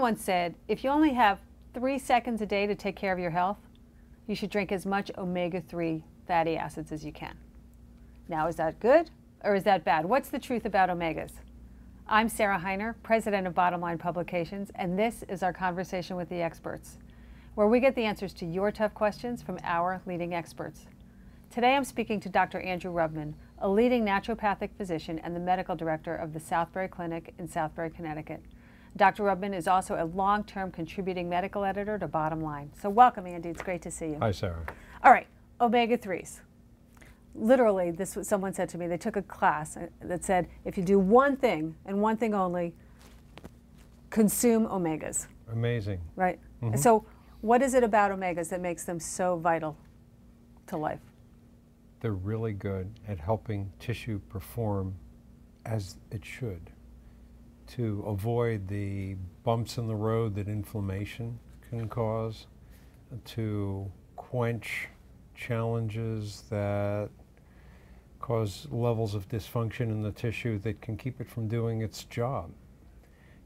once said, if you only have 3 seconds a day to take care of your health, you should drink as much omega-3 fatty acids as you can. Now, is that good or is that bad? What's the truth about omegas? I'm Sarah Heiner, president of Bottom Line Publications, and this is our Conversation with the Experts, where we get the answers to your tough questions from our leading experts. Today I'm speaking to Dr. Andrew Rubman, a leading naturopathic physician and the medical director of the Southbury Clinic in Southbury, Connecticut. Dr. Rubman is also a long-term contributing medical editor to Bottom Line. So welcome, Andy. It's great to see you. Hi, Sarah. All right, omega-3s. Literally, this was someone said to me, they took a class that said, if you do one thing and one thing only, consume omegas. Amazing. Right? Mm-hmm. So what is it about omegas that makes them so vital to life? They're really good at helping tissue perform as it should, to avoid the bumps in the road that inflammation can cause, to quench challenges that cause levels of dysfunction in the tissue that can keep it from doing its job.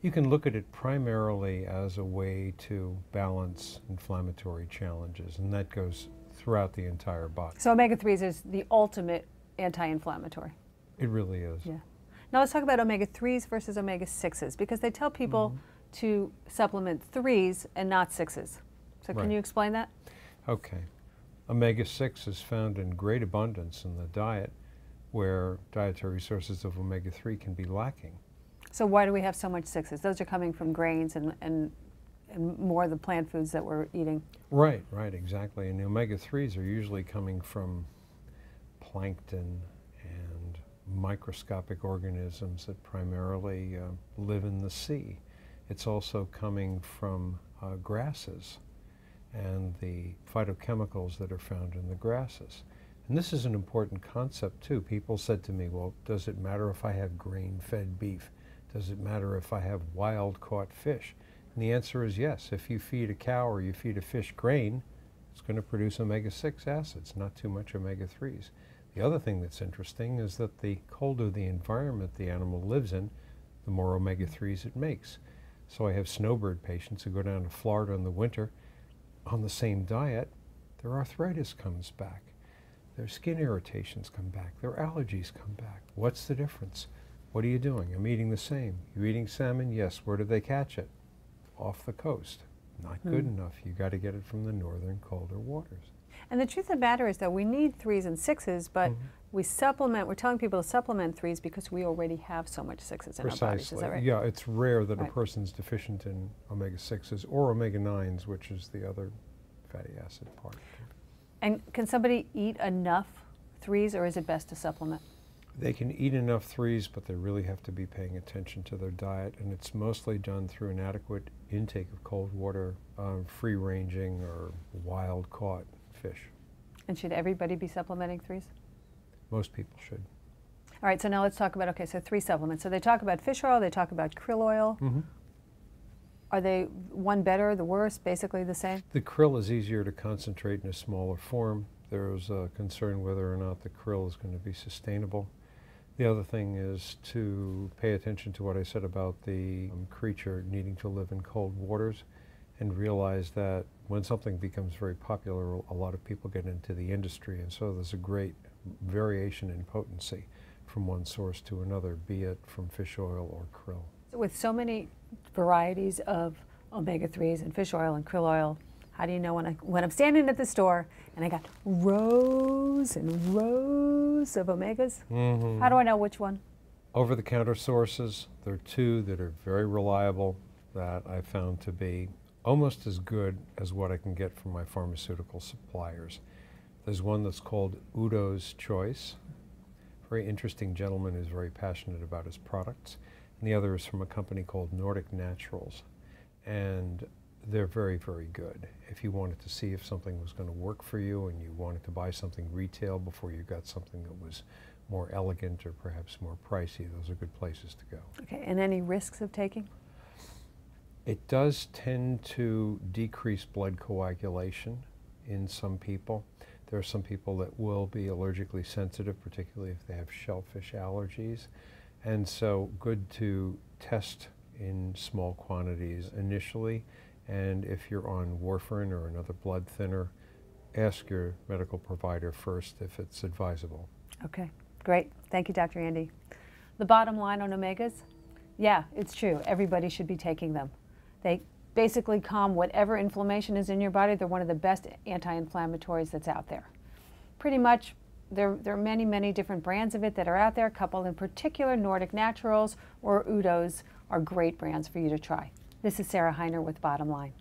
You can look at it primarily as a way to balance inflammatory challenges, and that goes throughout the entire body. So omega-3s is the ultimate anti-inflammatory. It really is. Yeah. Now let's talk about omega-3s versus omega-6s, because they tell people to supplement 3s and not 6s. So can you explain that? Okay. Omega-6 is found in great abundance in the diet, where dietary sources of omega-3 can be lacking. So why do we have so much 6s? Those are coming from grains and more of the plant foods that we're eating. Right, exactly. And the omega-3s are usually coming from plankton and microscopic organisms that primarily live in the sea. It's also coming from grasses and the phytochemicals that are found in the grasses. And this is an important concept too. People said to me, well, does it matter if I have grain-fed beef? Does it matter if I have wild-caught fish? And the answer is yes. If you feed a cow or you feed a fish grain, it's going to produce omega-6 acids, not too much omega-3s. The other thing that's interesting is that the colder the environment the animal lives in, the more omega-3s it makes. So I have snowbird patients who go down to Florida in the winter on the same diet. Their arthritis comes back. Their skin irritations come back. Their allergies come back. What's the difference? What are you doing? I'm eating the same. You eating salmon? Yes. Where do they catch it? Off the coast. Not good enough. You got to get it from the northern colder waters. And the truth of the matter is that we need 3s and 6s, but we're telling people to supplement 3s because we already have so much 6s in our bodies. Is that right? Yeah, it's rare that a person's deficient in omega-6s or omega-9s, which is the other fatty acid part. And can somebody eat enough 3s, or is it best to supplement? They can eat enough 3s, but they really have to be paying attention to their diet, and it's mostly done through an adequate intake of cold water, free-ranging or wild-caught fish. And should everybody be supplementing 3s? Most people should. All right, so now let's talk about, so 3 supplements. So they talk about fish oil, they talk about krill oil. Are they one better, the worse, basically the same? The krill is easier to concentrate in a smaller form. There's a concern whether or not the krill is going to be sustainable. The other thing is to pay attention to what I said about the creature needing to live in cold waters, and realize that when something becomes very popular, a lot of people get into the industry, and so there's a great variation in potency from one source to another, be it from fish oil or krill. With so many varieties of omega-3s and fish oil and krill oil, how do you know when I'm standing at the store and I got rows and rows of omegas? How do I know which one? Over-the-counter sources, there are 2 that are very reliable that I found to be almost as good as what I can get from my pharmaceutical suppliers. There's one that's called Udo's Choice. Very interesting gentleman who's very passionate about his products. And the other is from a company called Nordic Naturals. And they're very, very good. If you wanted to see if something was going to work for you and you wanted to buy something retail before you got something that was more elegant or perhaps more pricey, those are good places to go. Okay, and any risks of taking? It does tend to decrease blood coagulation in some people. There are some people that will be allergically sensitive, particularly if they have shellfish allergies. And so good to test in small quantities initially, and if you're on warfarin or another blood thinner, ask your medical provider first if it's advisable. Okay, great. Thank you, Dr. Andy. The bottom line on omegas, yeah, it's true. Everybody should be taking them. They basically calm whatever inflammation is in your body. They're one of the best anti-inflammatories that's out there. Pretty much, there are many, many different brands of it that are out there. A couple in particular, Nordic Naturals or Udo's, are great brands for you to try. This is Sarah Heiner with Bottom Line.